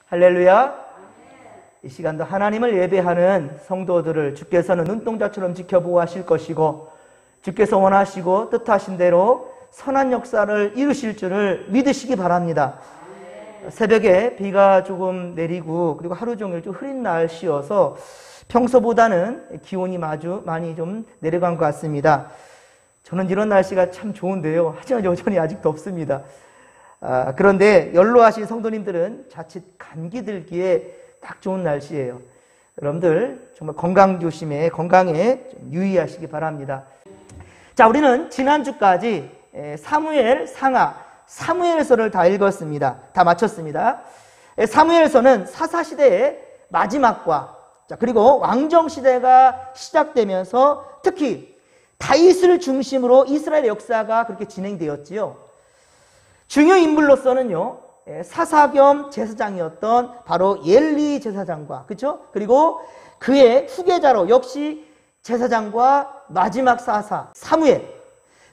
할렐루야. 이 시간도 하나님을 예배하는 성도들을 주께서는 눈동자처럼 지켜보고 하실 것이고, 주께서 원하시고 뜻하신 대로 선한 역사를 이루실 줄을 믿으시기 바랍니다. 새벽에 비가 조금 내리고 그리고 하루 종일 좀 흐린 날씨여서 평소보다는 기온이 아주 많이 좀 내려간 것 같습니다. 저는 이런 날씨가 참 좋은데요, 하지만 여전히 아직 덥습니다. 그런데 연로하신 성도님들은 자칫 감기 들기에 딱 좋은 날씨예요. 여러분들 정말 건강에 좀 유의하시기 바랍니다. 자, 우리는 지난주까지 사무엘 상하, 사무엘서를 다 읽었습니다. 다 마쳤습니다. 사무엘서는 사사시대의 마지막과, 자, 그리고 왕정시대가 시작되면서 특히 다윗을 중심으로 이스라엘의 역사가 그렇게 진행되었지요. 중요 인물로서는요, 사사 겸 제사장이었던 바로 엘리 제사장과, 그렇죠? 그리고 그의 후계자로 역시 제사장과 마지막 사사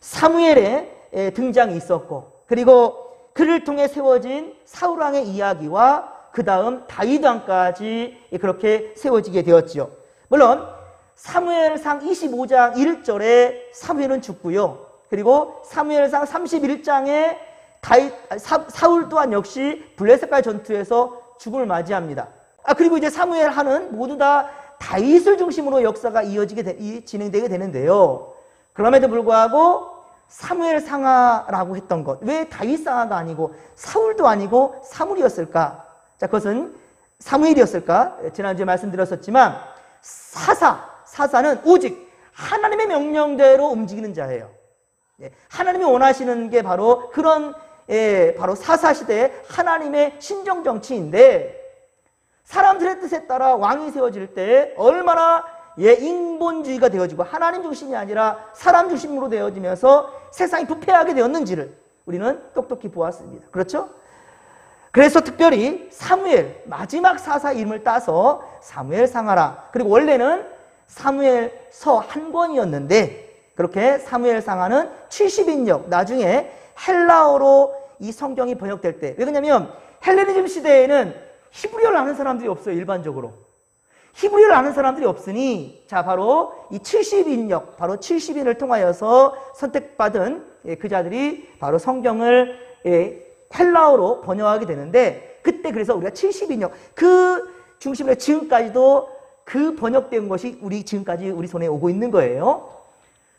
사무엘의 등장이 있었고, 그리고 그를 통해 세워진 사울왕의 이야기와 그 다음 다윗 왕까지 그렇게 세워지게 되었지요. 물론 사무엘상 25장 1절에 사무엘은 죽고요, 그리고 사무엘상 31장에 사울 또한 역시 블레셋과의 전투에서 죽음을 맞이합니다. 그리고 이제 사무엘 하는 모두 다 다윗을 중심으로 역사가 진행되게 되는데요. 그럼에도 불구하고 사무엘 상하라고 했던 것, 왜 다윗 상하가 아니고 사울도 아니고 사무엘이었을까? 자, 그것은 사무엘이었을까? 지난주에 말씀드렸었지만 사사는 오직 하나님의 명령대로 움직이는 자예요. 하나님이 원하시는 게 바로 그런 바로 사사시대의 하나님의 신정정치인데, 사람들의 뜻에 따라 왕이 세워질 때 얼마나 인본주의가 되어지고 하나님 중심이 아니라 사람 중심으로 되어지면서 세상이 부패하게 되었는지를 우리는 똑똑히 보았습니다. 그렇죠? 그래서 특별히 사무엘, 마지막 사사 이름을 따서 사무엘 상하라, 그리고 원래는 사무엘서 한 권이었는데 그렇게 사무엘 상하는 70인역, 나중에 헬라어로 이 성경이 번역될 때, 왜 그러냐면 헬레니즘 시대에는 히브리어를 아는 사람들이 없어요. 일반적으로 히브리어를 아는 사람들이 없으니, 자, 바로 이 70인역, 바로 70인을 통하여서 선택받은 그 자들이 바로 성경을 헬라어로 번역하게 되는데, 그때 그래서 우리가 70인역, 그 중심으로 지금까지도 그 번역된 것이 지금까지 우리 손에 오고 있는 거예요.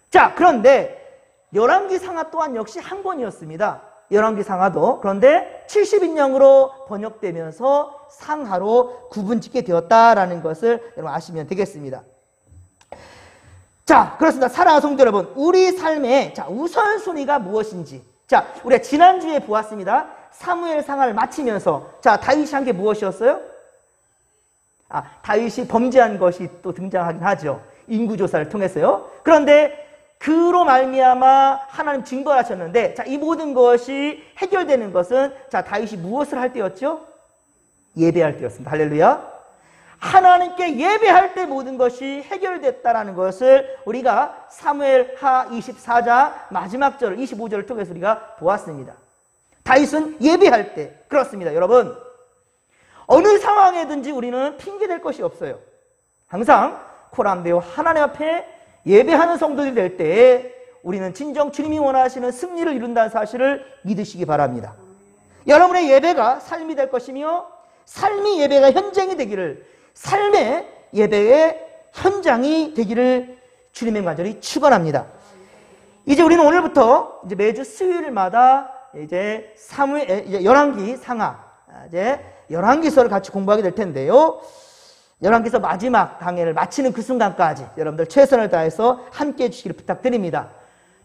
자, 그런데 열왕기 상하 또한 역시 한 권이었습니다. 열왕기 상하도. 그런데 70인역으로 번역되면서 상하로 구분짓게 되었다라는 것을 여러분 아시면 되겠습니다. 자, 그렇습니다. 사랑하는 성도 여러분, 우리 삶의 우선순위가 무엇인지, 자, 우리가 지난주에 보았습니다. 사무엘 상하를 마치면서, 자, 다윗이 한 게 무엇이었어요? 다윗이 범죄한 것이 또 등장하긴 하죠. 인구조사를 통해서요. 그런데 그로 말미암아 하나님 징벌하셨는데, 자, 이 모든 것이 해결되는 것은, 자, 다윗이 무엇을 할 때였죠? 예배할 때였습니다. 할렐루야. 하나님께 예배할 때 모든 것이 해결됐다라는 것을 우리가 사무엘하 24장 마지막 절 25절을 통해서 우리가 보았습니다. 다윗은 예배할 때, 그렇습니다. 여러분, 어느 상황에든지 우리는 핑계댈 것이 없어요. 항상 코람되어 하나님 앞에 예배하는 성도들이 될 때 우리는 진정 주님이 원하시는 승리를 이룬다는 사실을 믿으시기 바랍니다. 여러분의 예배가 삶이 될 것이며, 삶이 예배가 현장이 되기를, 삶의 예배의 현장이 되기를 주님의 간절히 축원합니다. 이제 우리는 오늘부터 이제 매주 수요일마다 이제 열왕기 상하, 이제 열왕기서를 같이 공부하게 될 텐데요. 열왕기서 마지막 강해를 마치는 그 순간까지 여러분들 최선을 다해서 함께해 주시기를 부탁드립니다.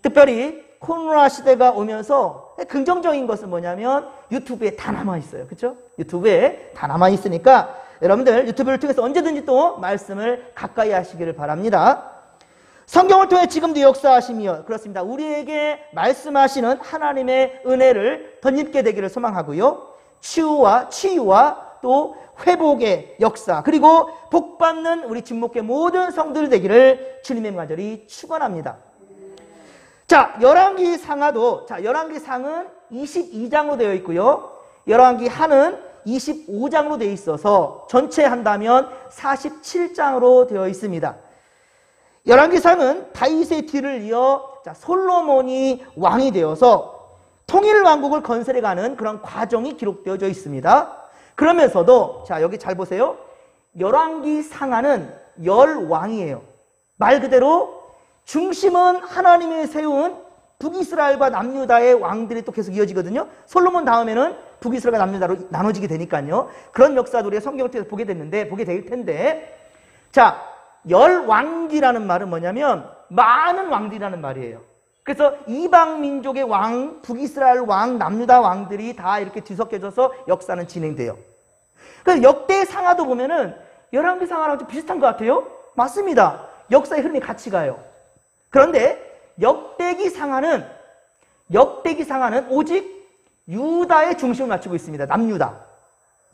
특별히 코로나 시대가 오면서 긍정적인 것은 뭐냐면 유튜브에 다 남아있어요. 그렇죠? 유튜브에 다 남아있으니까 여러분들 유튜브를 통해서 언제든지 또 말씀을 가까이 하시기를 바랍니다. 성경을 통해 지금도 역사하시며, 그렇습니다, 우리에게 말씀하시는 하나님의 은혜를 덧입게 되기를 소망하고요. 치유와 또 회복의 역사, 그리고 복받는 우리 진목회 모든 성도들 되기를 주님의 간절히 축원합니다. 자, 열왕기 상하도, 자, 열왕기 상은 22장으로 되어 있고요. 열왕기 하는 25장으로 되어 있어서 전체 한다면 47장으로 되어 있습니다. 열왕기상은 다윗의 뒤를 이어 솔로몬이 왕이 되어서 통일 왕국을 건설해가는 그런 과정이 기록되어져 있습니다. 그러면서도 자 여기 잘 보세요. 열왕기상하는 열왕이에요. 말 그대로 중심은 하나님이 세운 북이스라엘과 남유다의 왕들이 또 계속 이어지거든요. 솔로몬 다음에는 북이스라엘과 남유다로 나눠지게 되니까요. 그런 역사도 우리가 성경을 통해서 보게 될 텐데, 자 열왕기라는 말은 뭐냐면 많은 왕들이라는 말이에요. 그래서 이방 민족의 왕, 북이스라엘 왕, 남유다 왕들이 다 이렇게 뒤섞여져서 역사는 진행돼요. 그래서 역대 상하도 보면은 열왕기 상하랑 좀 비슷한 것 같아요. 맞습니다. 역사의 흐름이 같이 가요. 그런데 역대기 상하는 오직 유다의 중심을 맞추고 있습니다. 남유다.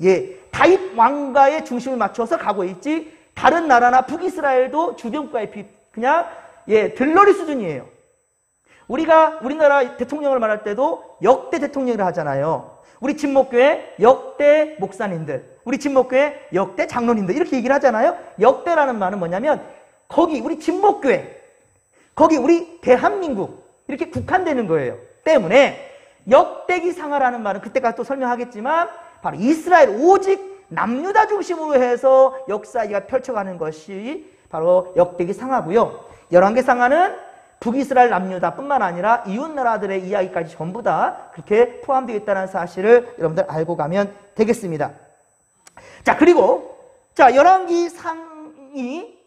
예, 다윗 왕가의 중심을 맞춰서 가고 있지. 다른 나라나 북이스라엘도 주변국가의 그냥 들러리 수준이에요. 우리나라 대통령을 말할 때도 역대 대통령을 하잖아요. 우리 진목교회 역대 목사님들, 우리 진목교회 역대 장로님들 이렇게 얘기를 하잖아요. 역대라는 말은 뭐냐면 거기 우리 진목교회, 거기 우리 대한민국 이렇게 국한되는 거예요. 때문에 역대기 상하라는 말은 그때까지 또 설명하겠지만 바로 이스라엘 오직 남유다 중심으로 해서 역사가 펼쳐가는 것이 바로 역대기 상하고요. 열왕기 상하는 북이스라엘 남유다뿐만 아니라 이웃나라들의 이야기까지 전부 다 그렇게 포함되어 있다는 사실을 여러분들 알고 가면 되겠습니다. 자, 그리고 열왕기 상이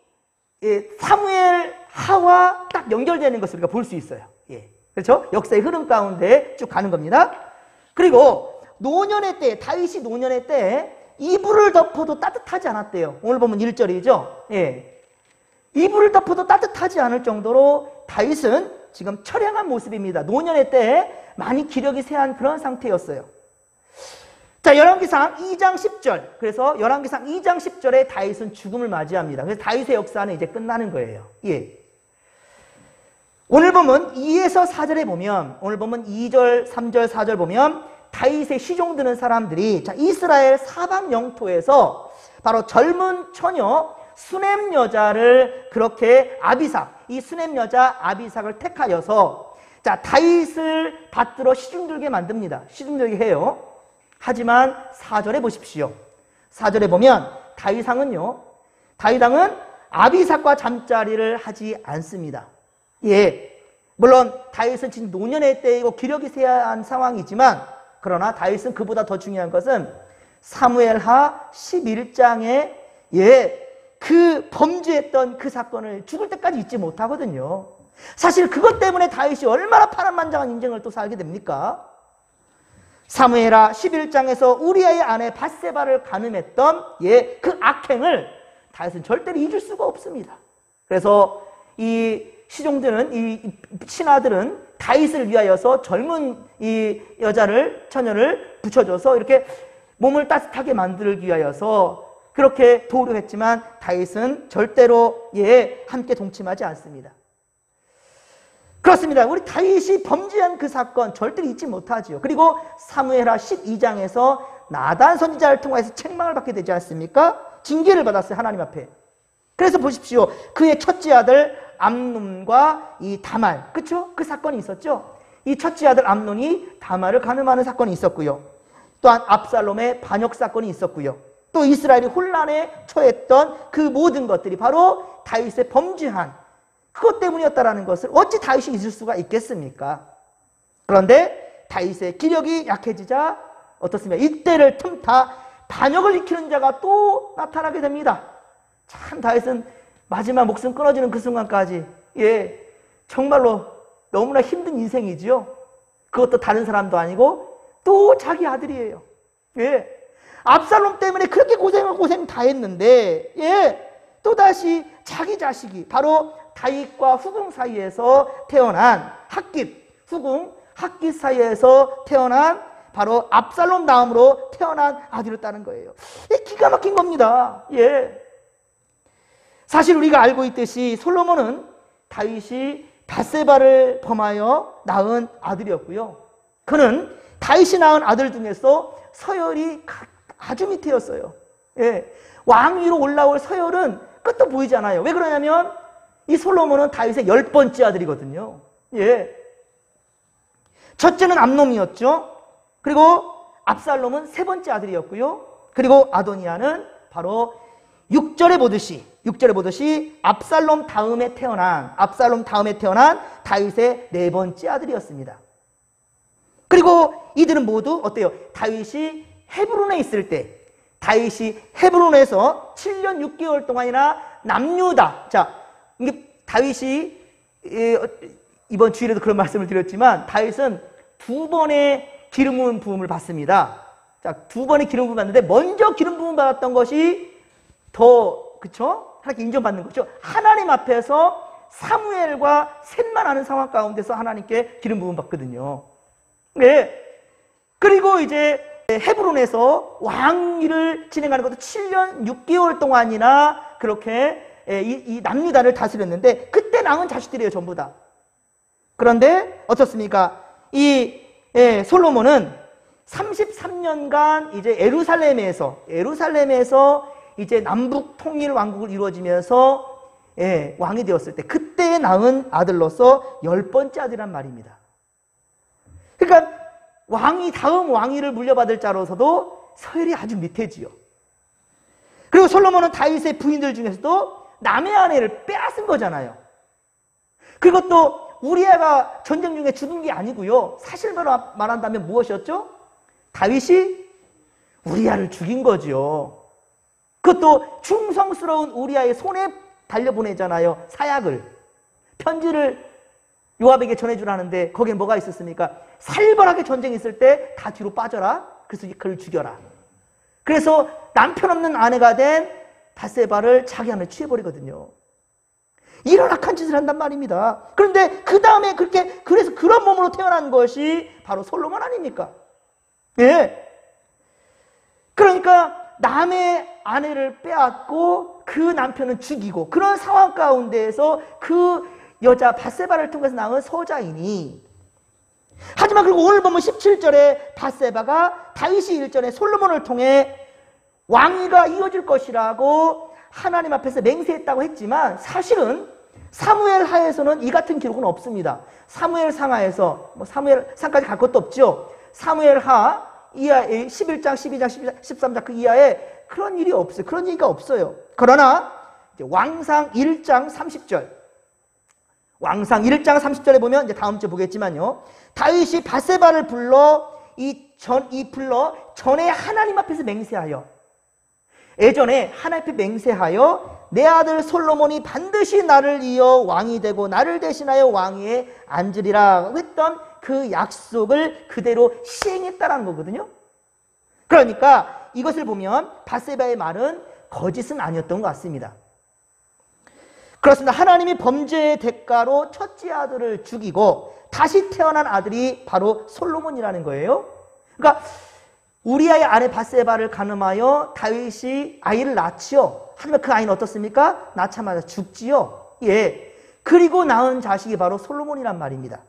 사무엘 하와 딱 연결되는 것을 우리가 볼 수 있어요. 예. 그렇죠? 역사의 흐름 가운데 쭉 가는 겁니다. 그리고 노년의 때, 다윗이 노년의 때 이불을 덮어도 따뜻하지 않았대요. 오늘 보면 1절이죠. 예. 이불을 덮어도 따뜻하지 않을 정도로 다윗은 지금 처량한 모습입니다. 노년의 때 많이 기력이 쇠한 그런 상태였어요. 자, 열왕기상 2장 10절. 그래서 열왕기상 2장 10절에 다윗은 죽음을 맞이합니다. 그래서 다윗의 역사는 이제 끝나는 거예요. 예. 오늘 보면 2에서 4절에 보면, 오늘 보면 2절, 3절, 4절 보면 다윗의 시종 드는 사람들이 이스라엘 사방 영토에서 바로 젊은 처녀 수넴 여자를 그렇게 이 수넴 여자 아비삭을 택하여서 다윗을 받들어 시중들게 만듭니다. 시중들게 해요. 하지만 4절에 보십시오. 4절에 보면 다윗왕은 아비삭과 잠자리를 하지 않습니다. 예, 물론 다윗은 지금 노년의 때이고 기력이 쇠한 상황이지만 그러나 다윗은 그보다 더 중요한 것은 사무엘하 11장에 그 범죄했던 그 사건을 죽을 때까지 잊지 못하거든요. 사실 그것 때문에 다윗이 얼마나 파란만장한 인생을 또 살게 됩니까? 사무엘하 11장에서 우리아의 아내 밧세바를 간음했던 그 악행을 다윗은 절대로 잊을 수가 없습니다. 그래서 이 시종들은, 이 신하들은 다윗을 위하여서 젊은 이 처녀를 붙여줘서 이렇게 몸을 따뜻하게 만들기 위하여서 그렇게 도우려 했지만 다윗은 절대로 함께 동침하지 않습니다. 그렇습니다. 우리 다윗이 범죄한 그 사건 절대로 잊지 못하지요. 그리고 사무엘하 12장에서 나단 선지자를 통해서 책망을 받게 되지 않습니까? 징계를 받았어요, 하나님 앞에. 그래서 보십시오. 그의 첫째 아들 암논과 이 다말, 그렇죠? 그 사건이 있었죠. 이 첫째 아들 암논이 다말을 간음하는 사건이 있었고요. 또한 압살롬의 반역 사건이 있었고요. 또 이스라엘이 혼란에 처했던 그 모든 것들이 바로 다윗의 범죄한 그것 때문이었다라는 것을 어찌 다윗이 잊을 수가 있겠습니까? 그런데 다윗의 기력이 약해지자 어떻습니까? 이때를 틈타 반역을 일으키는 자가 또 나타나게 됩니다. 참 다윗은 마지막 목숨 끊어지는 그 순간까지 정말로 너무나 힘든 인생이지요. 그것도 다른 사람도 아니고 또 자기 아들이에요. 압살롬 때문에 그렇게 고생 다 했는데 또다시 자기 자식이 바로 다윗과 후궁 사이에서 태어난 핫깃 사이에서 태어난 바로 압살롬 다음으로 태어난 아들을 따는 거예요. 기가 막힌 겁니다. 사실 우리가 알고 있듯이 솔로몬은 다윗이 밧세바를 범하여 낳은 아들이었고요. 그는 다윗이 낳은 아들 중에서 서열이 아주 밑에였어요. 예. 왕 위로 올라올 서열은 끝도 보이지 않아요. 왜 그러냐면 이 솔로몬은 다윗의 10번째 아들이거든요. 예. 첫째는 암놈이었죠. 그리고 압살롬은 3번째 아들이었고요. 그리고 아도니아는 바로 6절에 보듯이 압살롬 다음에 태어난 다윗의 4번째 아들이었습니다. 그리고 이들은 모두 어때요? 다윗이 헤브론에 있을 때, 다윗이 헤브론에서 7년 6개월 동안이나 남유다. 자, 이게 다윗이 이번 주일에도 그런 말씀을 드렸지만 다윗은 2번의 기름 부음을 받습니다. 자, 2번의 기름 부음을 받는데 먼저 기름 부음을 받았던 것이 더, 그쵸? 하나님께 인정받는 거죠. 하나님 앞에서 사무엘과 셋만 하는 상황 가운데서 하나님께 기름 부음 받거든요. 네. 그리고 이제 헤브론에서 왕위를 진행하는 것도 7년 6개월 동안이나 그렇게 이 남유다를 다스렸는데 그때 낳은 자식들이에요, 전부 다. 그런데 어떻습니까? 이 솔로몬은 33년간 이제 예루살렘에서 이제 남북 통일 왕국을 이루어지면서 왕이 되었을 때 그때 낳은 아들로서 10번째 아들이란 말입니다. 그러니까 다음 왕위를 물려받을 자로서도 서열이 아주 밑에지요. 그리고 솔로몬은 다윗의 부인들 중에서도 남의 아내를 빼앗은 거잖아요. 그리고 또 우리아가 전쟁 중에 죽은 게 아니고요. 사실대로 말한다면 무엇이었죠? 다윗이 우리아를 죽인 거죠. 그것도 충성스러운 우리아의 손에 달려보내잖아요. 사약을, 편지를 요압에게 전해주라는데 거기에 뭐가 있었습니까? 살벌하게 전쟁이 있을 때 다 뒤로 빠져라. 그래서 그를 죽여라. 그래서 남편 없는 아내가 된 밧세바를 자기 안에 취해버리거든요. 이런 악한 짓을 한단 말입니다. 그런데 그 다음에 그래서 그런 몸으로 태어난 것이 바로 솔로몬 아닙니까? 예. 그러니까 남의 아내를 빼앗고 그 남편은 죽이고 그런 상황 가운데에서 그 여자 밧세바를 통해서 낳은 소자이니, 하지만 그리고 오늘 보면 17절에 밧세바가 다윗이 일전에 솔로몬을 통해 왕위가 이어질 것이라고 하나님 앞에서 맹세했다고 했지만 사실은 사무엘 하에서는 이 같은 기록은 없습니다. 사무엘 상하에서 사무엘 상까지 갈 것도 없죠. 사무엘 하 이하에 11장, 12장, 13장 그 이하에 그런 일이 없어요. 그런 얘기가 없어요. 그러나 왕상 1장 30절, 왕상 1장 30절에 보면 이제 다음 주에 보겠지만요. 다윗이 밧세바를 불러 전에 하나님 앞에서 맹세하여, 예전에 하나님 앞에 맹세하여 내 아들 솔로몬이 반드시 나를 이어 왕이 되고 나를 대신하여 왕위에 앉으리라 했던 그 약속을 그대로 시행했다라는 거거든요. 그러니까 이것을 보면 밧세바의 말은 거짓은 아니었던 것 같습니다. 그렇습니다. 하나님이 범죄의 대가로 첫째 아들을 죽이고 다시 태어난 아들이 바로 솔로몬이라는 거예요. 그러니까 우리아의 아내 밧세바를 간음하여 다윗이 아이를 낳지요. 하지만 그 아이는 어떻습니까? 낳자마자 죽지요. 예. 그리고 낳은 자식이 바로 솔로몬이란 말입니다.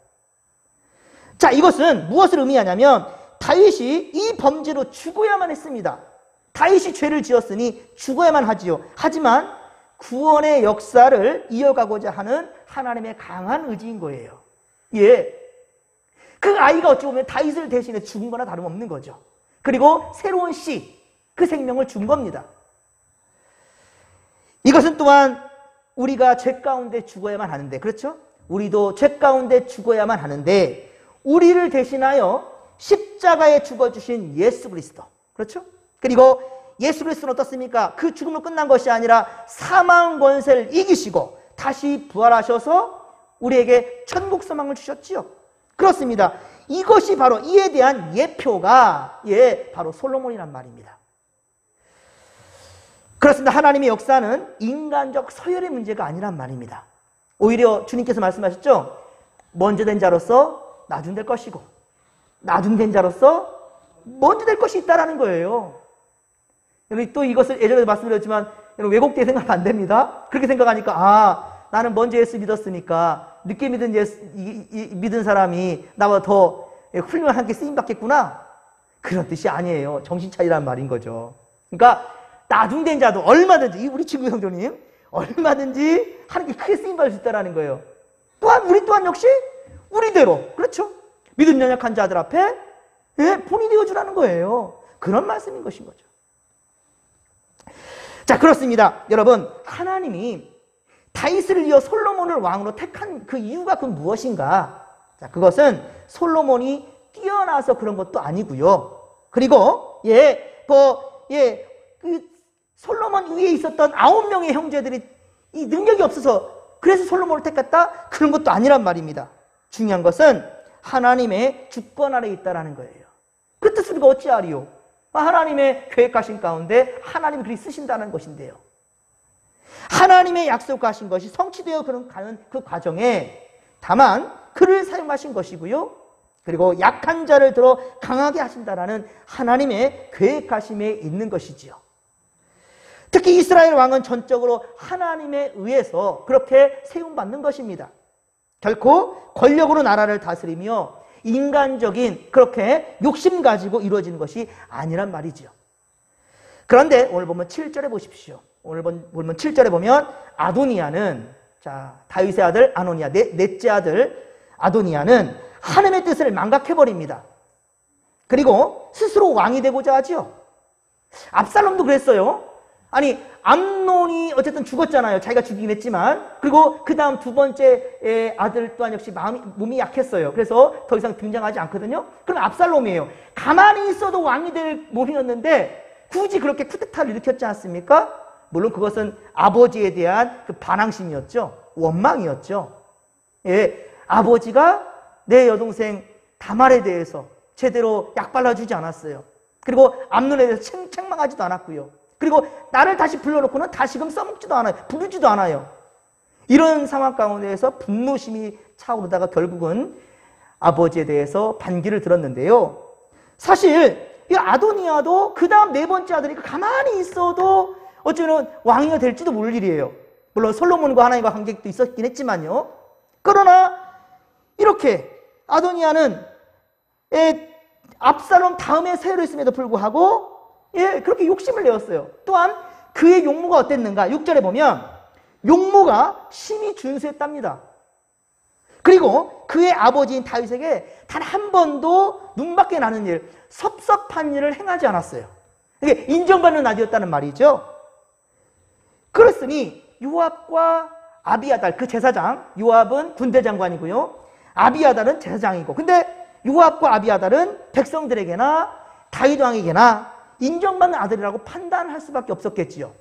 자, 이것은 무엇을 의미하냐면 다윗이 이 범죄로 죽어야만 했습니다. 다윗이 죄를 지었으니 죽어야만 하지요. 하지만 구원의 역사를 이어가고자 하는 하나님의 강한 의지인 거예요. 예. 그 아이가 어찌 보면 다윗을 대신해 죽은 거나 다름없는 거죠. 그리고 새로운 씨, 그 생명을 준 겁니다. 이것은 또한 우리가 죄 가운데 죽어야만 하는데, 그렇죠? 우리도 죄 가운데 죽어야만 하는데 우리를 대신하여 십자가에 죽어주신 예수 그리스도, 그렇죠? 그리고 예수 그리스도는 어떻습니까? 그 죽음으로 끝난 것이 아니라 사망 권세를 이기시고 다시 부활하셔서 우리에게 천국 소망을 주셨지요. 그렇습니다. 이것이 바로 이에 대한 예표가 바로 솔로몬이란 말입니다. 그렇습니다. 하나님의 역사는 인간적 서열의 문제가 아니란 말입니다. 오히려 주님께서 말씀하셨죠. 먼저 된 자로서 나중될 것이고 나중된 자로서 먼저 될 것이 있다라는 거예요. 여러분 또 이것을 예전에도 말씀드렸지만 여러분 왜곡되게 생각하면 안 됩니다. 그렇게 생각하니까 나는 먼저 예수 믿었으니까 늦게 믿은 사람이 나보다 더 훌륭하게 쓰임받겠구나. 그런 뜻이 아니에요. 정신 차리란 말인 거죠. 그러니까 나중된 자도 얼마든지, 우리 친구 형제님 얼마든지 하나님께 크게 쓰임받을 수 있다는 거예요. 또한 우리 또한 역시 우리대로, 그렇죠? 믿음 연약한 자들 앞에 본이 되어주라는 거예요. 그런 말씀인 것인 거죠. 자, 그렇습니다. 여러분, 하나님이 다윗을 이어 솔로몬을 왕으로 택한 그 이유가 그 무엇인가? 자, 그것은 솔로몬이 뛰어나서 그런 것도 아니고요. 그리고 그 솔로몬 위에 있었던 9명의 형제들이 이 능력이 없어서 그래서 솔로몬을 택했다? 그런 것도 아니란 말입니다. 중요한 것은 하나님의 주권 아래에 있다라는 거예요. 그 뜻을 우리가 어찌하리요? 하나님의 계획하신 가운데 하나님이 그리 쓰신다는 것인데요. 하나님의 약속하신 것이 성취되어 가는 그 과정에 다만 그를 사용하신 것이고요. 그리고 약한 자를 들어 강하게 하신다라는 하나님의 계획하심에 있는 것이지요. 특히 이스라엘 왕은 전적으로 하나님에 의해서 그렇게 세움받는 것입니다. 결코 권력으로 나라를 다스리며 인간적인 그렇게 욕심 가지고 이루어지는 것이 아니란 말이지요. 그런데 오늘 보면 7절에 보십시오. 오늘 보면 7절에 보면 아도니아는, 자, 다윗의 아들 아도니아, 넷째 아들 아도니아는 하나님의 뜻을 망각해버립니다. 그리고 스스로 왕이 되고자 하지요. 압살롬도 그랬어요. 아니, 암논이 어쨌든 죽었잖아요. 자기가 죽이긴 했지만. 그리고 그 다음 두 번째 아들 또한 역시 몸이 약했어요. 그래서 더 이상 등장하지 않거든요. 그럼 압살롬이에요. 가만히 있어도 왕이 될 몸이었는데 굳이 그렇게 쿠데타를 일으켰지 않습니까? 물론 그것은 아버지에 대한 그 반항심이었죠. 원망이었죠. 예, 아버지가 내 여동생 다말에 대해서 제대로 약 발라주지 않았어요. 그리고 암논에 대해서 책망하지도 않았고요. 그리고 나를 다시 불러놓고는 다시금 써먹지도 않아요. 부르지도 않아요. 이런 상황 가운데에서 분노심이 차오르다가 결국은 아버지에 대해서 반기를 들었는데요. 사실 이 아도니아도 그 다음 네 번째 아들이니까 가만히 있어도 어쩌면 왕이가 될지도 모를 일이에요. 물론 솔로몬과 하나님과 관계도 있었긴 했지만요. 그러나 이렇게 아도니아는 압살롬 다음에 세로 있음에도 불구하고 그렇게 욕심을 내었어요. 또한 그의 용모가 어땠는가? 6절에 보면 용모가 심히 준수했답니다. 그리고 그의 아버지인 다윗에게 단 한 번도 눈밖에 나는 일, 섭섭한 일을 행하지 않았어요. 이게 인정받는 아들이었다는 말이죠. 그렇으니 요압과 아비아달, 그 제사장, 요압은 군대 장관이고요. 아비아달은 제사장이고. 근데 요압과 아비아달은 백성들에게나 다윗 왕에게나 인정받는 아들이라고 판단할 수밖에 없었겠지요.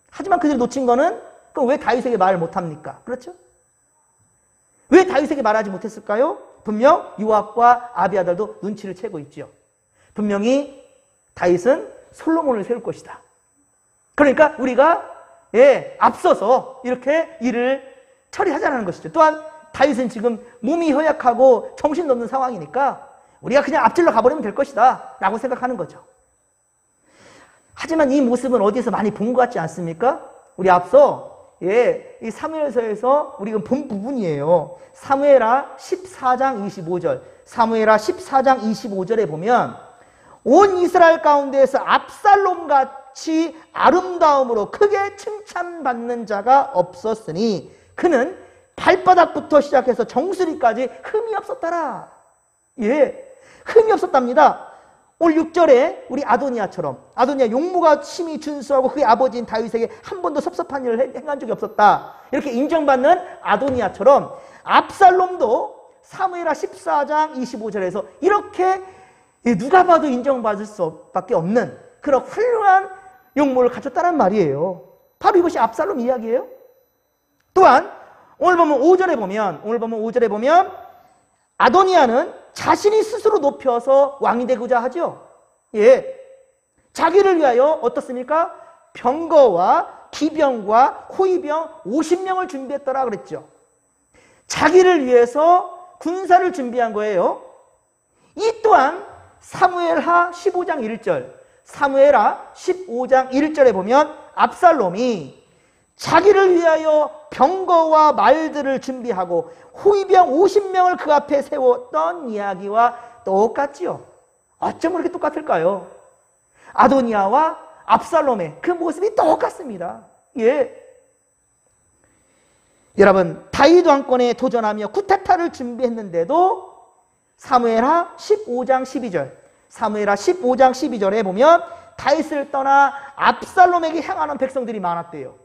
하지만 그들이 놓친 거는 그럼 왜 다윗에게 말을 못합니까? 그렇죠? 왜 다윗에게 말하지 못했을까요? 분명 요압과 아비아달도 눈치를 채고 있지요. 분명히 다윗은 솔로몬을 세울 것이다. 그러니까 우리가 앞서서 이렇게 일을 처리하자는 것이죠. 또한 다윗은 지금 몸이 허약하고 정신도 없는 상황이니까 우리가 그냥 앞질러 가버리면 될 것이다 라고 생각하는 거죠. 하지만 이 모습은 어디에서 많이 본 것 같지 않습니까? 우리 앞서 이 사무엘서에서 우리가 본 부분이에요. 사무엘하 14장 25절, 사무엘하 14장 25절에 보면 온 이스라엘 가운데에서 압살롬 같이 아름다움으로 크게 칭찬받는 자가 없었으니 그는 발바닥부터 시작해서 정수리까지 흠이 없었더라. 흠이 없었답니다. 오늘 6절에 우리 아도니아처럼 아도니아 용모가 심히 준수하고 그의 아버지인 다윗에게 한 번도 섭섭한 일을 행한 적이 없었다. 이렇게 인정받는 아도니아처럼 압살롬도 사무엘하 14장 25절에서 이렇게 누가 봐도 인정받을 수밖에 없는 그런 훌륭한 용모를 갖췄다는 말이에요. 바로 이것이 압살롬 이야기예요. 또한 오늘 보면 5절에 보면 아도니아는 자신이 스스로 높여서 왕이 되고자 하죠. 자기를 위하여 어떻습니까? 병거와 기병과 호위병 50명을 준비했더라 그랬죠. 자기를 위해서 군사를 준비한 거예요. 이 또한 사무엘하 15장 1절, 사무엘하 15장 1절에 보면 압살롬이 자기를 위하여 병거와 말들을 준비하고 호위병 50명을 그 앞에 세웠던 이야기와 똑같지요. 어쩜 그렇게 똑같을까요? 아도니아와 압살롬의 그 모습이 똑같습니다. 예. 여러분, 다윗 왕권에 도전하며 쿠데타를 준비했는데도 사무엘하 15장 12절, 사무엘하 15장 12절에 보면 다윗을 떠나 압살롬에게 향하는 백성들이 많았대요.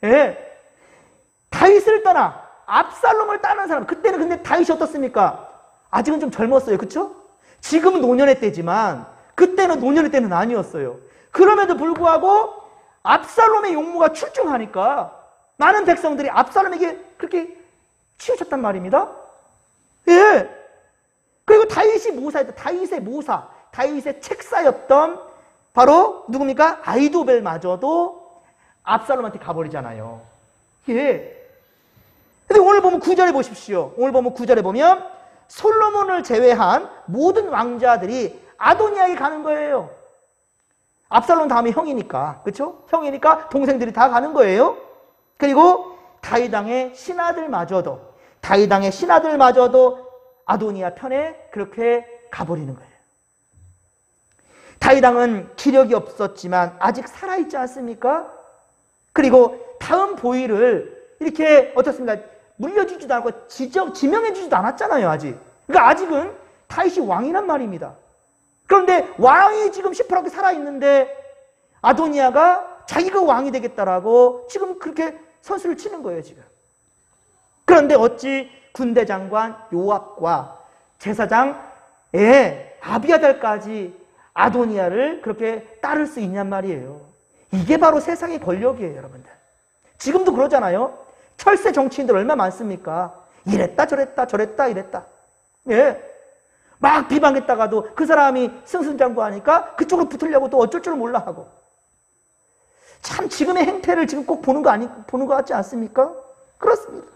예. 다윗을 떠나 압살롬을 따르는 사람, 그때는 근데 다윗이 어떻습니까? 아직은 좀 젊었어요. 그렇죠? 지금은 노년의 때지만 그때는 노년의 때는 아니었어요. 그럼에도 불구하고 압살롬의 용모가 출중하니까 많은 백성들이 압살롬에게 그렇게 치우쳤단 말입니다. 예. 그리고 다윗이 모사였던, 다윗의 모사, 다윗의 책사였던 바로 누굽니까? 아히도벨마저도 압살롬한테 가버리잖아요. 예. 근데 오늘 보면 9절에 보십시오. 오늘 보면 9절에 보면 솔로몬을 제외한 모든 왕자들이 아도니아에게 가는 거예요. 압살롬 다음에 형이니까, 그렇죠? 형이니까 동생들이 다 가는 거예요. 그리고 다윗 왕의 신하들마저도 아도니아 편에 그렇게 가버리는 거예요. 다윗 왕은 기력이 없었지만 아직 살아있지 않습니까? 그리고 다음 보위를 이렇게 어떻습니까? 물려주지도 않고 지명해주지도 않았잖아요, 아직. 그러니까 아직은 다윗이 왕이란 말입니다. 그런데 왕이 지금 시퍼렇게 살아있는데 아도니아가 자기가 왕이 되겠다라고 지금 그렇게 선수를 치는 거예요, 지금. 그런데 어찌 군대 장관 요압과 제사장 아비아달까지 아도니아를 그렇게 따를 수 있냔 말이에요. 이게 바로 세상의 권력이에요, 여러분들. 지금도 그러잖아요. 철새 정치인들 얼마나 많습니까? 이랬다 저랬다 저랬다 이랬다. 예. 막 비방했다가도 그 사람이 승승장구하니까 그쪽으로 붙으려고 또 어쩔 줄 몰라 하고. 참 지금의 행태를 지금 꼭 보는 것 같지 않습니까? 그렇습니다.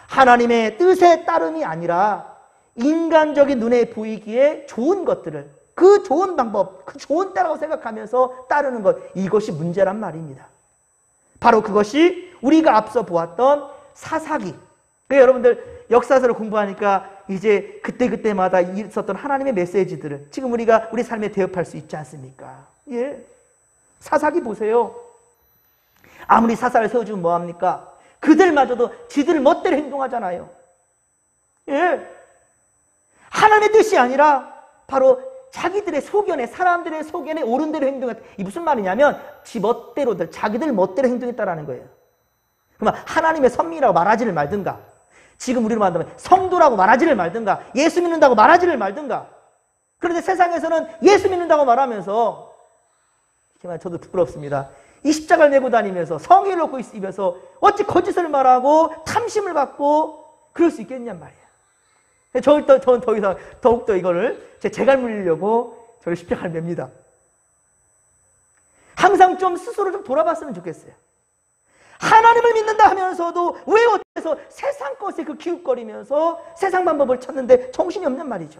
하나님의 뜻에 따름이 아니라 인간적인 눈에 보이기에 좋은 것들을, 그 좋은 방법, 그 좋은 때라고 생각하면서 따르는 것, 이것이 문제란 말입니다. 바로 그것이 우리가 앞서 보았던 사사기. 그러니까 여러분들 역사서를 공부하니까 이제 그때마다 있었던 하나님의 메시지들을 지금 우리가 우리 삶에 대입할 수 있지 않습니까? 예. 사사기 보세요. 아무리 사사를 세워주면 뭐합니까? 그들마저도 지들 멋대로 행동하잖아요. 예. 하나님의 뜻이 아니라 바로 자기들의 소견에, 사람들의 소견에 옳은 대로 행동했다. 이 무슨 말이냐면 지 멋대로들, 자기들 멋대로 행동했다라는 거예요. 그러면 하나님의 선미라고 말하지를 말든가, 지금 우리로 말하면 성도라고 말하지를 말든가, 예수 믿는다고 말하지를 말든가. 그런데 세상에서는 예수 믿는다고 말하면서, 정말 저도 부끄럽습니다. 이 십자가를 메고 다니면서 성의를 놓고 있으면서 어찌 거짓을 말하고 탐심을 받고 그럴 수 있겠냔 말이에요. 저는 더 이상 더욱더 이거를 제갈 물리려고 저를 십자가를 맵니다. 항상 좀 스스로 좀 돌아봤으면 좋겠어요. 하나님을 믿는다 하면서도 왜 어때서 세상 것에 그 기웃거리면서 세상 방법을 찾는데 정신이 없냔 말이죠.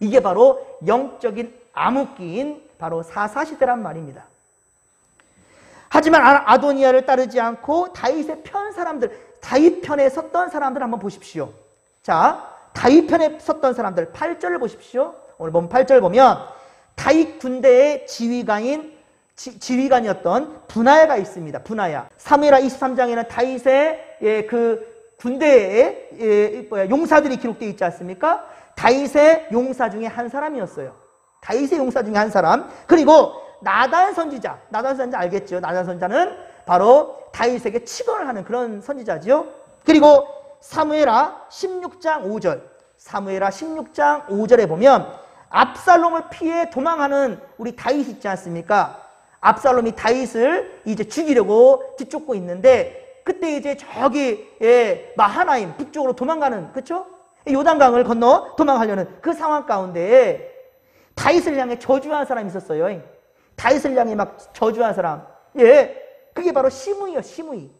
이게 바로 영적인 암흑기인 바로 사사시대란 말입니다. 하지만 아도니아를 따르지 않고 다윗의 편 사람들, 다윗 편에 섰던 사람들 한번 보십시오. 자, 다윗 편에 섰던 사람들 8절을 보십시오. 오늘 보면 8절 보면 다윗 군대의 지휘관이었던 분하야가 있습니다. 분하야. 사무엘하 23장에는 다윗의 그 군대의 용사들이 기록되어 있지 않습니까? 다윗의 용사 중에 한 사람이었어요. 다윗의 용사 중에 한 사람. 그리고 나단 선지자 알겠죠? 나단 선지자는 바로 다윗에게 치거를 하는 그런 선지자지요. 그리고 사무엘하 16장 5절. 사무엘하 16장 5절에 보면 압살롬을 피해 도망하는 우리 다윗 있지 않습니까? 압살롬이 다윗을 이제 죽이려고 뒤쫓고 있는데 그때 이제 저기 마하나임 북쪽으로 도망가는, 그렇죠? 요단강을 건너 도망가려는 그 상황 가운데 다윗을 향해 저주한 사람이 있었어요. 다윗을 향해 막 저주한 사람. 예. 그게 바로 시므이요, 시므이.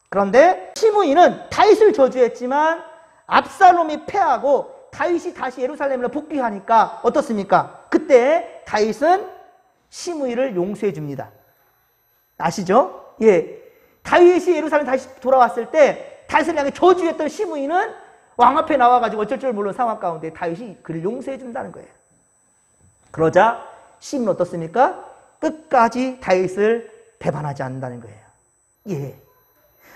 그런데 시므이는 다윗을 저주했지만 압살롬이 패하고 다윗이 다시 예루살렘으로 복귀하니까 어떻습니까? 그때 다윗은 시므이를 용서해 줍니다. 아시죠? 예. 다윗이 예루살렘 다시 돌아왔을 때 다윗을 향해 저주했던 시므이는 왕 앞에 나와가지고 어쩔 줄 모르는 상황 가운데 다윗이 그를 용서해 준다는 거예요. 그러자 시므는 어떻습니까? 끝까지 다윗을 배반하지 않는다는 거예요. 예.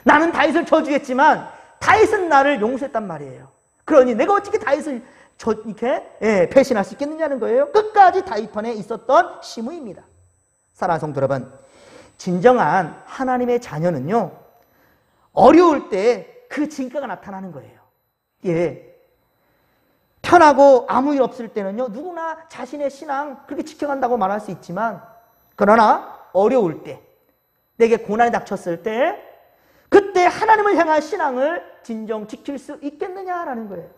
나는 다윗을 저주했지만 다윗은 나를 용서했단 말이에요. 그러니 내가 어떻게 다윗을 이렇게 배신할 수 있겠느냐는 거예요. 끝까지 다윗 편에 있었던 시므입니다. 사랑하는 성도 여러분, 진정한 하나님의 자녀는요, 어려울 때 그 진가가 나타나는 거예요. 예. 편하고 아무 일 없을 때는요, 누구나 자신의 신앙 그렇게 지켜간다고 말할 수 있지만, 그러나 어려울 때, 내게 고난이 닥쳤을 때, 그때 하나님을 향한 신앙을 진정 지킬 수 있겠느냐라는 거예요.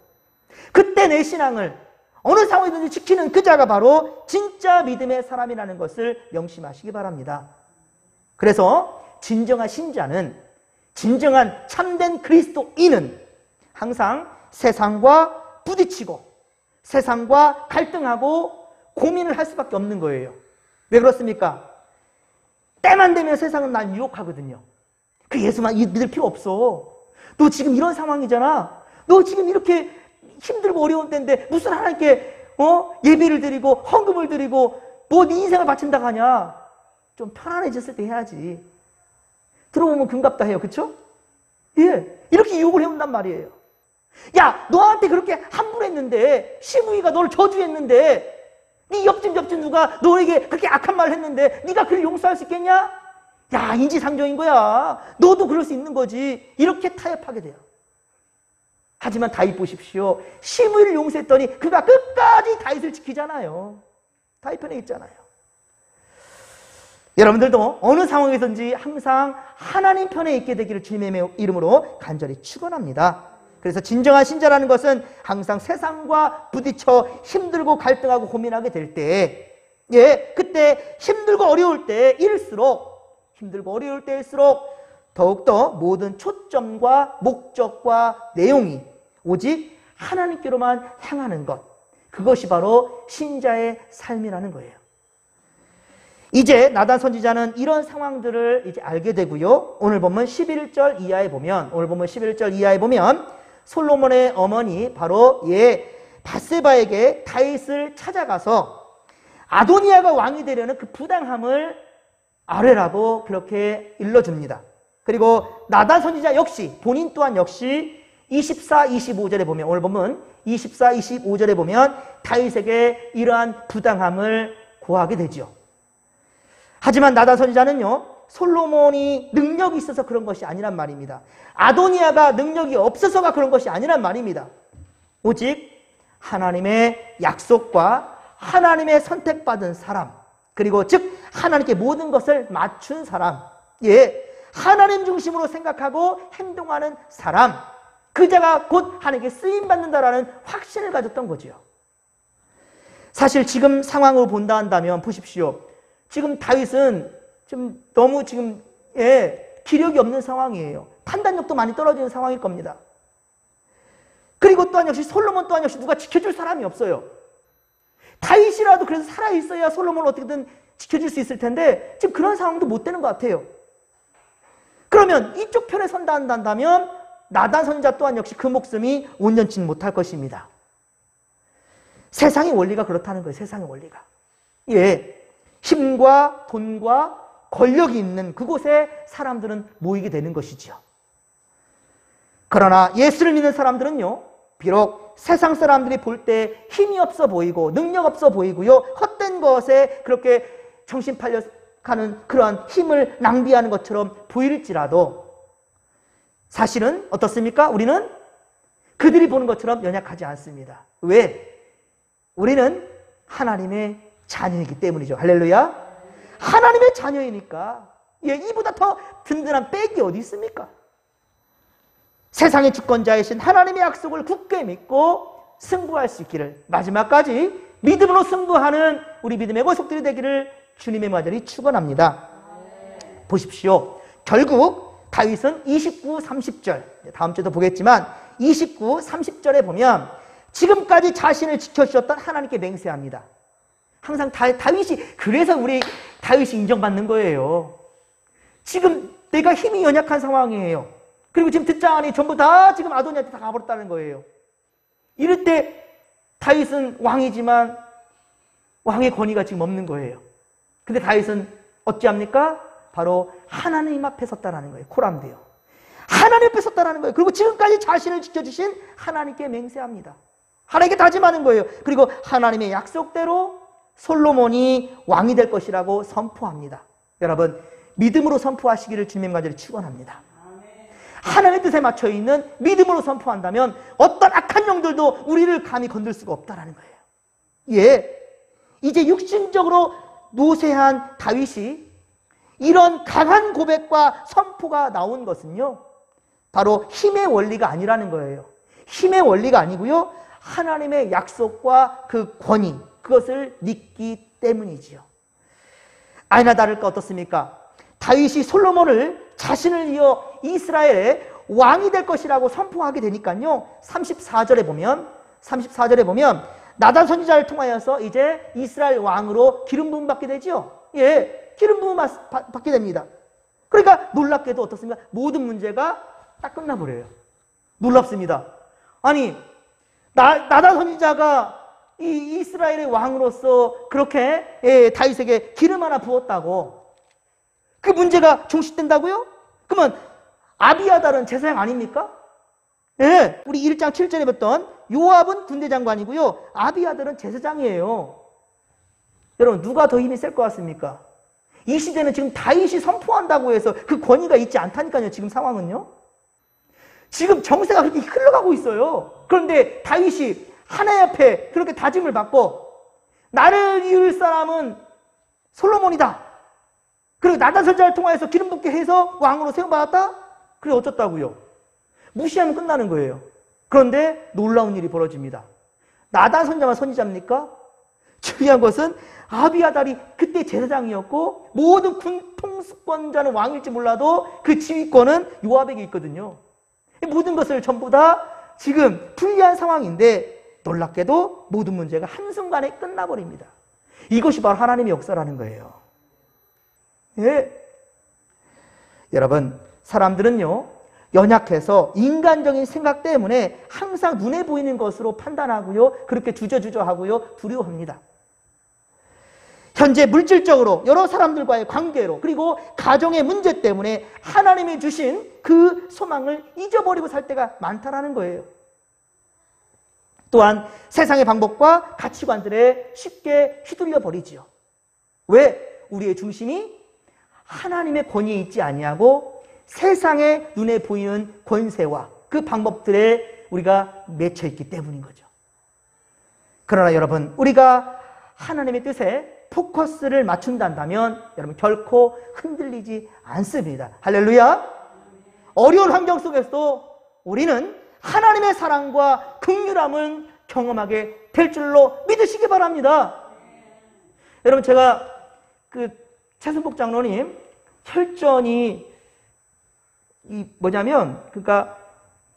그때 내 신앙을 어느 상황이든지 지키는 그 자가 바로 진짜 믿음의 사람이라는 것을 명심하시기 바랍니다. 그래서 진정한 신자는, 진정한 참된 그리스도인은 항상 세상과 부딪히고 세상과 갈등하고 고민을 할 수밖에 없는 거예요. 왜 그렇습니까? 때만 되면 세상은 날 유혹하거든요. 그 예수만 믿을 필요 없어. 너 지금 이런 상황이잖아. 너 지금 이렇게 힘들고 어려운 때인데 무슨 하나님께 예배를 드리고 헌금을 드리고 뭐 네 인생을 바친다고 하냐. 좀 편안해졌을 때 해야지. 들어보면 금갑다 해요. 그렇죠? 예, 이렇게 유혹을 해온단 말이에요. 야, 너한테 그렇게 함부로 했는데, 시므이가 너를 저주했는데, 네 옆집 누가 너에게 그렇게 악한 말을 했는데 네가 그를 용서할 수 있겠냐? 야, 인지상정인 거야. 너도 그럴 수 있는 거지. 이렇게 타협하게 돼요. 하지만 다윗 보십시오. 시므이를 용서했더니 그가 끝까지 다윗을 지키잖아요. 다윗 편에 있잖아요. 여러분들도 어느 상황에서든지 항상 하나님 편에 있게 되기를 주님의 이름으로 간절히 축원합니다. 그래서 진정한 신자라는 것은 항상 세상과 부딪혀 힘들고 갈등하고 고민하게 될 때, 그때 힘들고 어려울 때일수록, 힘들고 어려울 때일수록 더욱더 모든 초점과 목적과 내용이 오직 하나님께로만 향하는 것, 그것이 바로 신자의 삶이라는 거예요. 이제 나단 선지자는 이런 상황들을 이제 알게 되고요. 오늘 보면 11절 이하에 보면 솔로몬의 어머니 바로 밧세바에게 다윗을 찾아가서 아도니아가 왕이 되려는 그 부당함을 아뢰라고 그렇게 일러줍니다. 그리고 나단 선지자 역시 본인 또한 역시 24, 25절에 보면, 오늘 보면 24, 25절에 보면 다윗에게 이러한 부당함을 고하게 되죠. 하지만 나단 선지자는요, 솔로몬이 능력이 있어서 그런 것이 아니란 말입니다. 아도니아가 능력이 없어서가 그런 것이 아니란 말입니다. 오직 하나님의 약속과 하나님의 선택받은 사람, 그리고 즉 하나님께 모든 것을 맞춘 사람, 하나님 중심으로 생각하고 행동하는 사람, 그 자가 곧 하나님께 쓰임받는다라는 확신을 가졌던 거죠. 사실 지금 상황을 본다 한다면 보십시오. 지금 다윗은 지금 너무 기력이 없는 상황이에요. 판단력도 많이 떨어지는 상황일 겁니다. 그리고 또한 역시 솔로몬 또한 역시 누가 지켜줄 사람이 없어요. 다윗이라도 그래서 살아있어야 솔로몬을 어떻게든 지켜줄 수 있을 텐데 지금 그런 상황도 못 되는 것 같아요. 그러면 이쪽 편에 선다 한다면 나단 선지자 또한 역시 그 목숨이 온전치는 못할 것입니다. 세상의 원리가 그렇다는 거예요. 세상의 원리가. 힘과 돈과 권력이 있는 그곳에 사람들은 모이게 되는 것이죠. 그러나 예수를 믿는 사람들은요, 비록 세상 사람들이 볼 때 힘이 없어 보이고 능력 없어 보이고요, 헛된 것에 그렇게 정신 팔려가는 그러한 힘을 낭비하는 것처럼 보일지라도 사실은 어떻습니까? 우리는 그들이 보는 것처럼 연약하지 않습니다. 왜? 우리는 하나님의 자녀이기 때문이죠. 할렐루야. 하나님의 자녀이니까 이보다 더 든든한 백이 어디 있습니까? 세상의 주권자이신 하나님의 약속을 굳게 믿고 승부할 수 있기를, 마지막까지 믿음으로 승부하는 우리 믿음의 권속들이 되기를 주님의 마절이 축원합니다. 보십시오. 결국 다윗은 29, 30절, 다음 주에도 보겠지만 29, 30절에 보면 지금까지 자신을 지켜주셨던 하나님께 맹세합니다. 항상 다윗이, 그래서 우리 다윗이 인정받는 거예요. 지금 내가 힘이 연약한 상황이에요. 그리고 지금 듣자하니 전부 다 지금 아도니아한테 다 가버렸다는 거예요. 이럴 때 다윗은 왕이지만 왕의 권위가 지금 없는 거예요. 근데 다윗은 어찌합니까? 바로 하나님 앞에 섰다라는 거예요. 코람데요. 하나님 앞에 섰다라는 거예요. 그리고 지금까지 자신을 지켜주신 하나님께 맹세합니다. 하나님께 다짐하는 거예요. 그리고 하나님의 약속대로 솔로몬이 왕이 될 것이라고 선포합니다. 여러분, 믿음으로 선포하시기를 주님의 간절히 축원합니다. 하나님의 뜻에 맞춰 있는 믿음으로 선포한다면 어떤 악한 영들도 우리를 감히 건들 수가 없다라는 거예요. 예, 이제 육신적으로 노쇠한 다윗이 이런 강한 고백과 선포가 나온 것은요, 바로 힘의 원리가 아니라는 거예요. 힘의 원리가 아니고요, 하나님의 약속과 그 권위, 그것을 믿기 때문이지요. 아니나 다를까 어떻습니까? 다윗이 솔로몬을 자신을 이어 이스라엘의 왕이 될 것이라고 선포하게 되니까요, 34절에 보면 나단 선지자를 통하여서 이제 이스라엘 왕으로 기름 부음 받게 되죠. 예, 기름 부음 받게 됩니다. 그러니까 놀랍게도 어떻습니까? 모든 문제가 딱 끝나버려요. 놀랍습니다. 아니, 나단 선지자가 이 이스라엘의 왕으로서 그렇게 다윗에게 기름 하나 부었다고 그 문제가 종식된다고요? 그러면 아비아달은 제사장 아닙니까? 예, 우리 1장 7절에 봤던 요압은 군대 장관이고요, 아비아달은 제사장이에요. 여러분, 누가 더 힘이 셀 것 같습니까? 이 시대는 지금 다윗이 선포한다고 해서 그 권위가 있지 않다니까요. 지금 상황은요. 지금 정세가 그렇게 흘러가고 있어요. 그런데 다윗이 하나님 앞에 그렇게 다짐을 받고 나를 이을 사람은 솔로몬이다. 그리고 나단 선지자를 통하여서 기름 붓게 해서 왕으로 세움받았다? 그래 어쩌다고요? 무시하면 끝나는 거예요. 그런데 놀라운 일이 벌어집니다. 나단 선지자만 선지자입니까? 중요한 것은 아비아달이 그때 제사장이었고 모든 군 통수권자는 왕일지 몰라도 그 지휘권은 요압에게 있거든요. 모든 것을 전부 다 지금 불리한 상황인데 놀랍게도 모든 문제가 한순간에 끝나버립니다. 이것이 바로 하나님의 역사라는 거예요. 예. 여러분, 사람들은요, 연약해서 인간적인 생각 때문에 항상 눈에 보이는 것으로 판단하고요, 그렇게 주저하고요, 두려워합니다. 현재 물질적으로 여러 사람들과의 관계로 그리고 가정의 문제 때문에 하나님이 주신 그 소망을 잊어버리고 살 때가 많다라는 거예요. 또한 세상의 방법과 가치관들에 쉽게 휘둘려 버리지요. 왜? 우리의 중심이 하나님의 권위에 있지 아니하고 세상의 눈에 보이는 권세와 그 방법들에 우리가 맺혀 있기 때문인 거죠. 그러나 여러분, 우리가 하나님의 뜻에 포커스를 맞춘다면 여러분 결코 흔들리지 않습니다. 할렐루야. 어려운 환경 속에서도 우리는 하나님의 사랑과 긍휼함을 경험하게 될 줄로 믿으시기 바랍니다. 여러분, 제가 그 최순복 장로님 혈전이 뭐냐면, 그러니까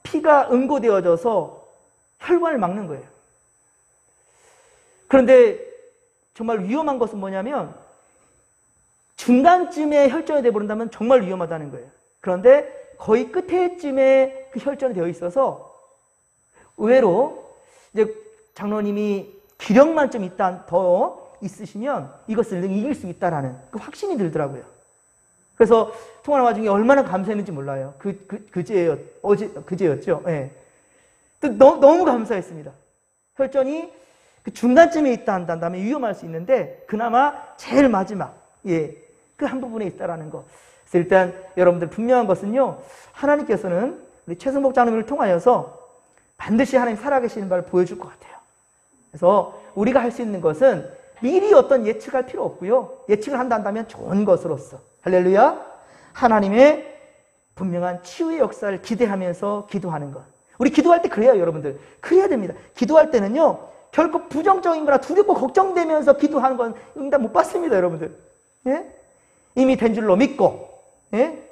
피가 응고되어져서 혈관을 막는 거예요. 그런데 정말 위험한 것은 뭐냐면 중간쯤에 혈전이 되어버린다면 정말 위험하다는 거예요. 그런데 거의 끝에쯤에 그 혈전이 되어 있어서 의외로 이제 장로님이 기력만 좀 일단 더 있으시면 이것을 이길 수 있다라는 그 확신이 들더라고요. 그래서 통화하는 와중에 얼마나 감사했는지 몰라요. 그제였죠. 예. 또 너무 감사했습니다. 혈전이 그 중간쯤에 있다 한다면 위험할 수 있는데 그나마 제일 마지막, 예, 그 한 부분에 있다라는 거. 그래서 일단 여러분들 분명한 것은요, 하나님께서는 우리 최승복 장로님을 통하여서 반드시 하나님 살아계시는 바를 보여줄 것 같아요. 그래서 우리가 할 수 있는 것은 미리 어떤 예측할 필요 없고요, 예측을 한다면 좋은 것으로서, 할렐루야, 하나님의 분명한 치유의 역사를 기대하면서 기도하는 것. 우리 기도할 때 그래요, 여러분들. 그래야 됩니다. 기도할 때는요, 결코 부정적인 거나 두렵고 걱정되면서 기도하는 건 응답 못 받습니다, 여러분들. 예? 이미 된 줄로 믿고, 예?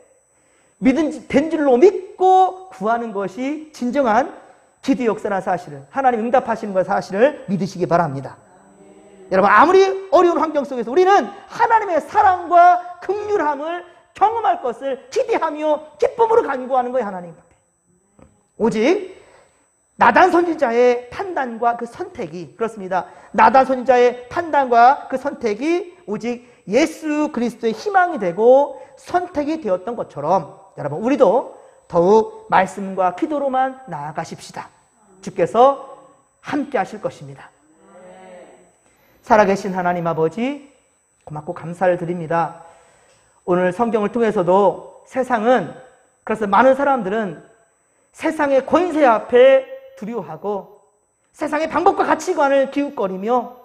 된 줄로 믿고 구하는 것이 진정한 기도 역사나 사실을, 하나님 응답하시는 것 사실을 믿으시기 바랍니다. 여러분, 아무리 어려운 환경 속에서 우리는 하나님의 사랑과 긍휼함을 경험할 것을 기대하며 기쁨으로 간구하는 거예요, 하나님 앞에. 오직 나단 선지자의 판단과 그 선택이, 그렇습니다. 나단 선지자의 판단과 그 선택이 오직 예수 그리스도의 희망이 되고 선택이 되었던 것처럼 여러분, 우리도 더욱 말씀과 기도로만 나아가십시다. 주께서 함께 하실 것입니다. 살아계신 하나님 아버지, 고맙고 감사를 드립니다. 오늘 성경을 통해서도 세상은, 그래서 많은 사람들은 세상의 권세 앞에 두려워하고 세상의 방법과 가치관을 기웃거리며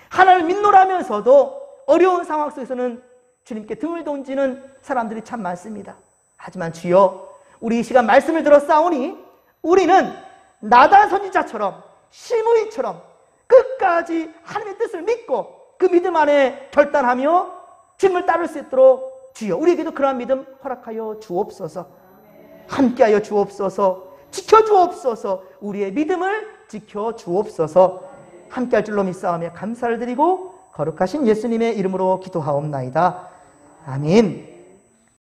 하나님을 믿노라면서도 어려운 상황 속에서는 주님께 등을 던지는 사람들이 참 많습니다. 하지만 주여, 우리 이 시간 말씀을 들었사오니 우리는 나단 선지자처럼 시므이처럼 끝까지 하나님의 뜻을 믿고 그 믿음 안에 결단하며 주님을 따를 수 있도록 주여, 우리에게도 그러한 믿음 허락하여 주옵소서. 함께하여 주옵소서. 지켜주옵소서. 우리의 믿음을 지켜주옵소서. 함께할 줄로 믿사오며 감사를 드리고 거룩하신 예수님의 이름으로 기도하옵나이다. 아멘.